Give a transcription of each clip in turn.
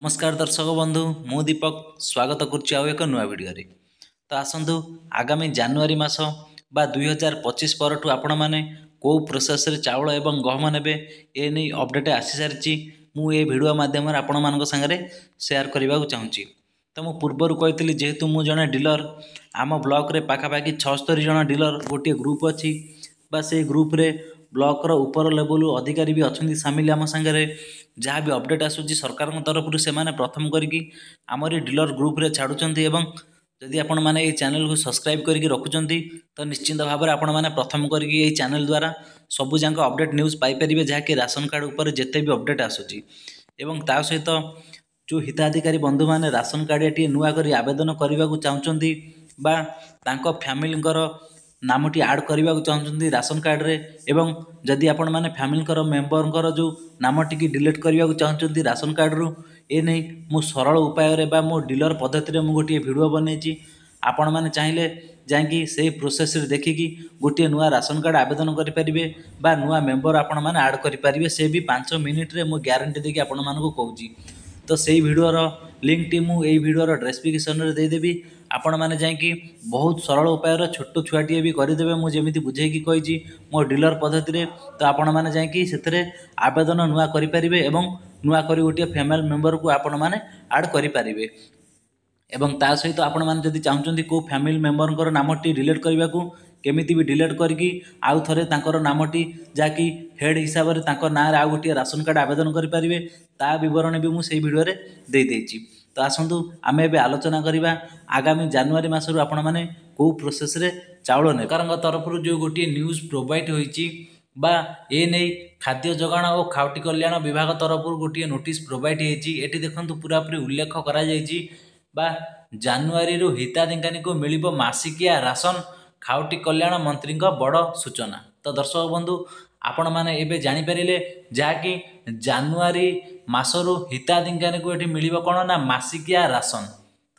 नमस्कार दर्शक बंधु मु दीपक स्वागत करुच्ची आउ एक नुआ भिडियो तो आसतु आगामी जानुआरी मास बा 2025 परठू आपण मैंने कौ प्रोसेस रे चाउल एवं गहम नेबे ए नहीं अपडेट आसी सारी मु ए भिडियो माध्यम आपण मान सागरे शेयर करने को चाहूँगी। तो मु पूर्वर कही जेहेतु मु जड़े डीलर आम ब्लॉक रे पाखापाखि 76 जन डीलर गोटे ग्रुप अच्छी बा से ग्रुप रे ब्लॉक रो ऊपर लेवल अधिकारी भी अच्छा सामिल आम सागरे जहाँ भी अपडेट आसूँ सरकार तरफ से प्रथम करके आमरी डीलर ग्रुप रे छाड़ुंट एवं जदि आपण मैंने ये चैनल को सब्सक्राइब करके रखुंट तो निश्चिंत भाव में आपण मैंने प्रथम करके ये चैनल द्वारा सबू जाक अपडेट न्यूज़ पाइपर जहाँकि राशन कार्ड उपर जिते भी अपडेट आसूँ एवं ता सहित जो हिताधिकारी बंधु मैंने राशन कार्ड टी नुआ कर आवेदन करने को चाहते बा फैमिली नामटी आड करने को चाहते राशन कार्ड रे एवं जदि आपण मैंने फैमिली मेम्बर जो नामटी की डिलीट करने को चाहते राशन कार्ड रु ए नहीं मु सरल उपाय रे बा मो डीलर पद्धति मु गोटे वीडियो बनई आपण मैंने चाहिए जाकि से प्रोसेस रे देखिकी गोटे नुआ राशन कार्ड आवेदन करें बा नुआ मेम्बर आपण मैंने आड करें से भी 5 मिनिट रे मु ग्यारंटी देकी आपण मानक कहूँ। तो से भिडर लिंक टी मु भिडर डिस्क्रिप्शन रे देदेवी आपण मैंने जाकि बहुत सरल उपाय छोट छुआटे भी करदे मुझे बुझेकी कही मो डीलर पद्धति तो आपण मैंने जाकि से आवेदन नुआ करें एवं नुआ कर गोटे फैमिली मेम्बर को आपण मैंने आड करें एवं ता सहित आपण मैंने जदि चाहते को फैमिली मेम्बर नामटी डिलीट करने को केमिति भी डिलीट करके आउ थे नामटी जहाँकि हेड हिसाब से ना आउ गोटे राशन कार्ड आवेदन करें ता बरण भी मुझे भिडियो देदेची। तो आसतु आम ए आलोचना करवा आगामी जानुआरी मसरू आपण मैंने कौ प्रोसेस रे चाउल ने सरकार तरफ जो गोटे न्यूज प्रोवाइड होती बा ए नहीं खाद्य जोगाण और खाउटी कल्याण विभाग तरफ गोटे नोटिस प्रोवाइड होती देखु पूरापूरी उल्लेख बा जानुआरी रु हिताधिकारी को मिलिबो मासिकिया राशन खाउटी कल्याण मंत्री बड़ सूचना। तो दर्शक बंधु आपण मैंने एबे जानीपारे जहाँकि जानुआरी मासरू हिताधिकारी को ये मिल कौन ना मासिकिया राशन।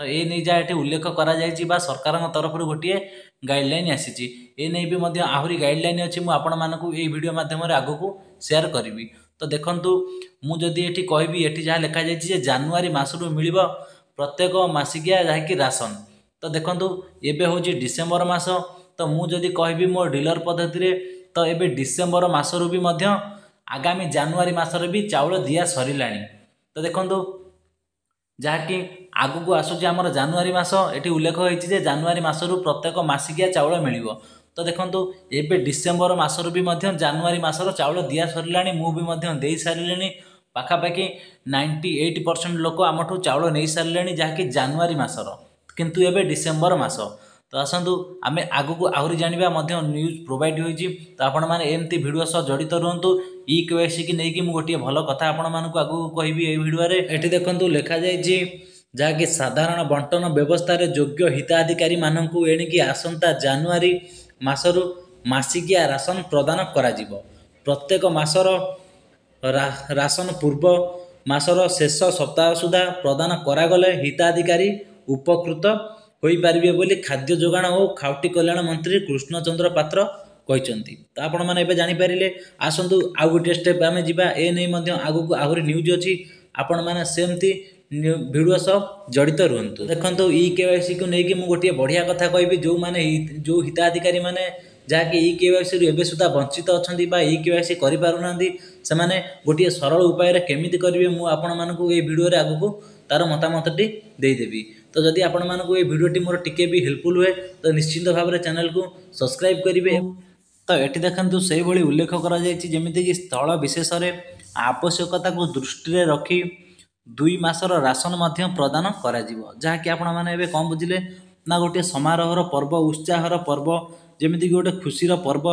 तो ये नहीं जहाँ ये उल्लेख करा सरकार तरफ गोटे गाइडलाइन आसी भी आहरी गाइडलाइन अच्छी मुझे ये वीडियो माध्यम आगक शेयर करी। तो देखु मुझे ये कहबी ये जहाँ लिखाई जानुआरी मासरू मिल प्रत्येक मासिकिया जहाँकि राशन। तो देखु एबे हूँ डिसेम्बर मास तो मुझे कहबी मो डीलर पद्धति तो ये डिसेम्बर मासरू भी आगामी जानुआरी मासरे भी चाउल दिया सरिला। तो देखु जहाँकि आगू आसूँ आमर जानुआरी मास ये उल्लेख होती जानुआरी मासरू प्रत्येक मासिकिया चाउल मिल। तो देखु एबे डिसेम्बर मासरू भी जानुआरी मासर चाउल दिया सरिला मुझे सारे पाखापाखि 98% लोक आमठू चाउल नहीं सारे जहाँकि जानुआरी मासर किंतु एबे डिसेम्बर मास। तो आसतु आम आगक आहरी जाना न्यूज प्रोवाइड होती। तो आपण मैंने एमती भिडियो सह जड़ित रुहतु EKYC की नहीं गोटे भल कथा आपण मानक आगक कहबी ये भिडियो ये देखु लिखा जाइए जहाँकि साधारण बंटन व्यवस्था रे योग्य हिताधिकारी मानक एणिकी आसंता जानुआरी मासरू मासिकिया राशन प्रदान करा जिवो। प्रत्येक मासर राशन पूर्व मासर शेष सप्ताह सुधा प्रदान करागले हिताधिकारी उपकृत होई पारिबे बोली खाद्य जोगाण और खाउटी कल्याण मंत्री कृष्णचंद्र पात्र कहते। तो आपण मैंने एबे जानि पारिले आसंतु आउ गोटे स्टेप आमे जिबा ए नहीं आगक आहरी न्यूज अच्छी आपण मैंने सेमती भिडियो सब जड़ित रुहतु। देखो EKYC को लेकिन मुझे गोटे बढ़िया कथा कहबी जो माने जो हिताधिकारी माने जहाँकि EKYC रु एबे सुधा वंचित अच्छा EKYC करें गोटे सरल उपाय केमिति करेंगे मुझे आपण मानक ये भिडियो आगक तार मतामतटी देदेवी। तो जदि आपण मानक ये भिडियोटी मोर टिके भी हेल्पफुल हुए तो निश्चिंत भाव में चैनल को सब्सक्राइब करेंगे। तो ये देखु से भाई उल्लेख करमितिक स्थल विशेष आवश्यकता को दृष्टि रखी 2 मासर राशन प्रदान करा जहाँकि आपण मैंने कौन बुझिले ना गोटे समारोहर पर्व उत्साहर पर्व जमीक गोटे खुशीर पर्व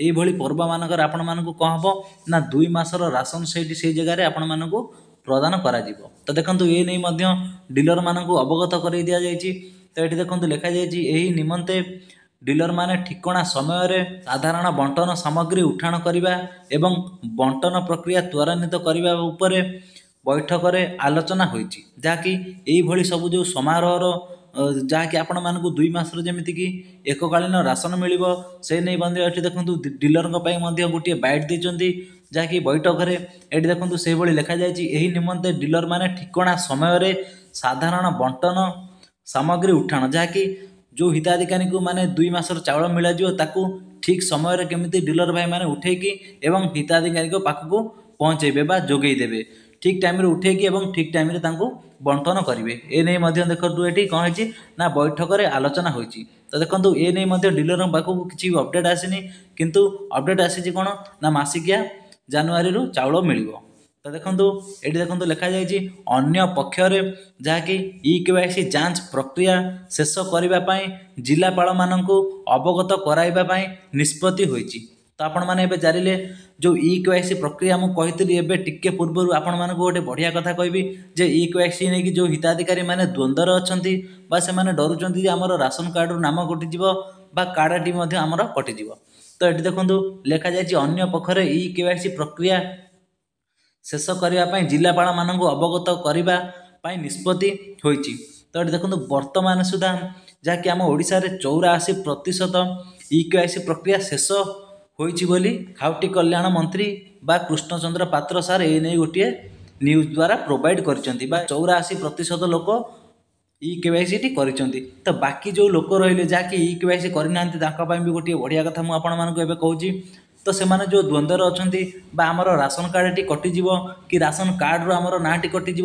ये पर्व मानकर आपण मानक कौन हम ना 2 मासर राशन से जगह आपण मानक प्रदान करा। तो देखो ये नहीं डीलर मानक अवगत कर दि जाइए। तो ये देखो लिखा जाइए निमंते डीलर माने ठिकणा समय रे साधारण बंटन सामग्री उठाण करने एवं बंटन प्रक्रिया त्वरान्वित करने उपरे बैठक रे आलोचना होईची जहाँकि यही सब जो समारोह जहाँकि आपण मानक 2 मासर जमीक एककालीन राशन मिल से नहीं बंधु ये देखो डीलर गोटे बैट देते जहाँकि बैठक ये देखो से लिखा जाए निमंते डीलर माने ठिकणा समय साधारण बंटन सामग्री उठाण जहाँकि जो हिताधिकारी को माने 2 मासर चाउल मिल जाता ठीक समय केमिति डीलर भाई माने उठेकी एवं हिताधिकारी पाखक पहुँचेबे बा जोगई देबे ठीक टाइम उठेकी एवं ठीक टाइम बंटन करेंगे एने देखो ये कौन है ना बैठक में आलोचना होती तो देखो ये नहीं डीलर पाखक किसी अपडेट आसनी किंतु अपडेट आसी कौन ना मसिकिया जानुरी चाउल मिल तो देखो ये देखो लिखा जाए अन्य पक्षर जहाँकि EKYC जांच प्रक्रिया शेष करने जिलापाल मानक अवगत कराइबा निष्पत्ति होइछि। तो आपण मैंने जानिले जो EKYC प्रक्रिया मुझे कही टिके पूर्व आपण मानक गोटे बढ़िया कथा कहबी जे EKYC नहीं कि जो हिताधिकारी माने द्वंद्वर अच्छी से डरुंच आमर राशन कार्ड रु नाम कटिज बा कार्डटी आमर कटिज तो ये देखो लिखा जाए अन्य पक्षर EKYC प्रक्रिया शेष करने जिलापाल मानक अवगत करने निष्पत्ति होइछि। तो ये देखो वर्तमान सुधा जहाँकि आम ओडिशा रे 84% EKYC प्रक्रिया शेष होइछि बोली खाउटी कल्याण मंत्री बा कृष्णचंद्र पात्र सार ए नहीं गोटे न्यूज द्वारा प्रोवाइड करछंती बा 84% लोक EKYC टी करछंती। तो बाकी जो लोक रहिले जहाँकि EKYC करनांती तांका पय भी गोटे बढ़िया कथा मु आपण मानक एबे कहूची तो से माने जो द्वंद्वर अच्छी आमर राशन कार्ड टी कटिज कि राशन कार्ड रो आमर नाटी कटिज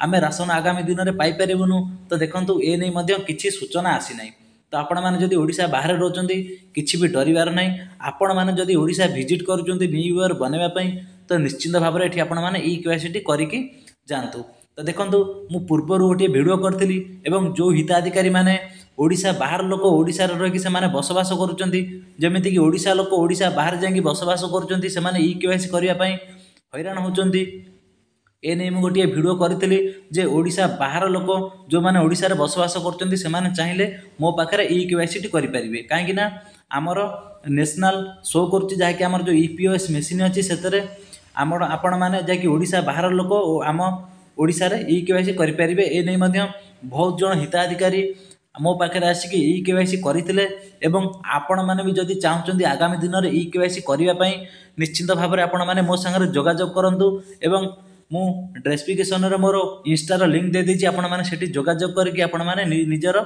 आम राशन आगामी दिन में पाइपरूनु तो देखो ये नहीं किसी सूचना आसी ना तो आपण मैंने जदि ओडिशा बाहर रोचंती किसी भी डरबार ना आपण मैंने जदि ओडिशा विजिट करुँच न्यू ईयर बनवाई तो निश्चिंत भाव में ये आपण मैंने EKYC टी करके जातु। तो देखो मु पूर्वर गोटे भिडियो करी एवं जो हिताधिकारी माने ओडिशा बाहर लोक ओडिशा रही से बसवास करुँच कि ओडिशा लोक ओडिशा बाहर जाकि बसवास करुँच से EKYC करने हैरान होती ए नहीं मुझे गोटे भिडियो करी जे ओडिशा बाहर लोक जो मैंने ओडिशा रे बसवास करुँच से चाहिए मो पाखे EKYC टी करेंगे कहीं आमर नेशनल शो करुँच जहाँकि आमर जो EPOS मेसीन अच्छी से आमर आपण मैंने जहाँकि ओडिशा बाहर लोक आम ओडिशा रे EKYC करेंगे ए नहीं बहुत जन हिताधिकारी मो पाखे आसिक EKYC करते एवं आपण मैंने भी जदि चाहते आगामी दिन में EKYC करने निश्चिंत भाव में आपण मैंने मो सागर जोगाजोग करूँ एवं मु डिस्क्रिप्शन रे मोर इंस्टार लिंक दे दीजिए आपण मैंने सेठी जोगाजोग करके आपण मैंने निजर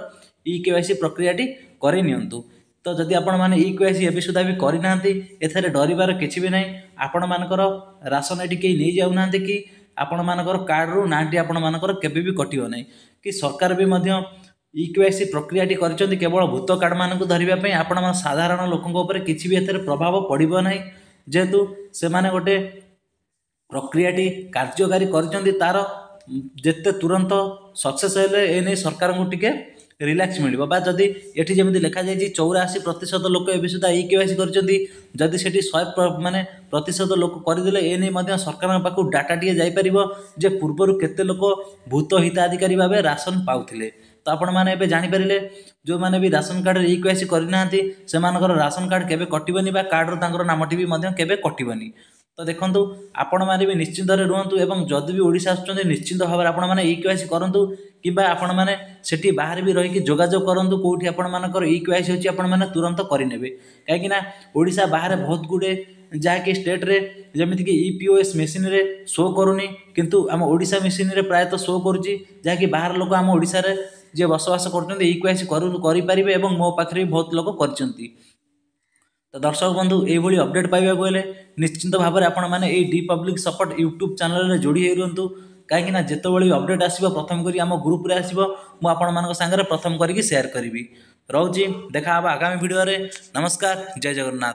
EKYC प्रक्रियाटी करें नियंतु। तो जदि आपण मैंने EKYC एवं सुधा भी करना एथरे डरबार किसी भी ना आपण मानकर राशन एटी कहीं नहीं जाऊना कि आपण मानकर कार्ड रु नाटी आपण मानकर केबे भी कटियो नहीं कि सरकार भी EKYC प्रक्रियाटी कर केवल भूत कार्ड मान धरने आपण साधारण लोकों किसी भी एथरे प्रभाव पड़ो ना जेहेतु से माने गोटे प्रक्रियाटी कार्यकारी कर तार जिते तुरंत सक्सेस हेले ए नहीं सरकार को टिके रिलैक्स मिल जदि ये जमी लिखा जाए 84% लोक ए सुधा EKYC करदी से 100 माने प्रतिशत लोक करदे ए नहीं सरकार पाखु डाटा टी जापर जे पूर्वर केते लोक भूत हिताधिकारी भाव राशन पाउथिले। तो आपण मैंने ए जानीपारे जो मैंने भी राशन कार्ड EKYC करना से राशन कार्ड केबे कटिबनी बा कार्ड रो नामटी भी केबे कटिबनी। तो देखो आपण मैंने भी निश्चिंत रुहतु एवं जदि भी ओडिशा आसुचंदी निश्चिंत भाव में आपण मैंने EKYC करंतु किबा आपण मैंने सेठी बाहर भी रही जोगाजोग करंतु कोठी आपण मानकर EKYC होची आपण मैंने तुरंत करिनेबे कहीं ओडिशा बाहर बहुत गुडे जहाँकि स्टेट रे जमिति कि EPOS मेसीन रे शो करूनी किंतु आम ओडिशा मेसीन रे प्रायतः शो करुची जहाँकि बाहर लोक आम ओडिशा रे जे बसवास करछन्ती EKYC करि परिबे एवं मो पाखरे बहुत लोक करछन्ती। तो दर्शक बंधु ये अपडेट पाइबा गले निश्चिंत भाव में आपण मैंने D public support YouTube channel रे जोड़ी हो रुहतु कहीं जितेबाला भी अपडेट आसो प्रथम करी आम ग्रुप रे आसो मुझे सागर प्रथम करके शेयर करी रोची देखा आगामी वीडियो रे। नमस्कार, जय जगन्नाथ।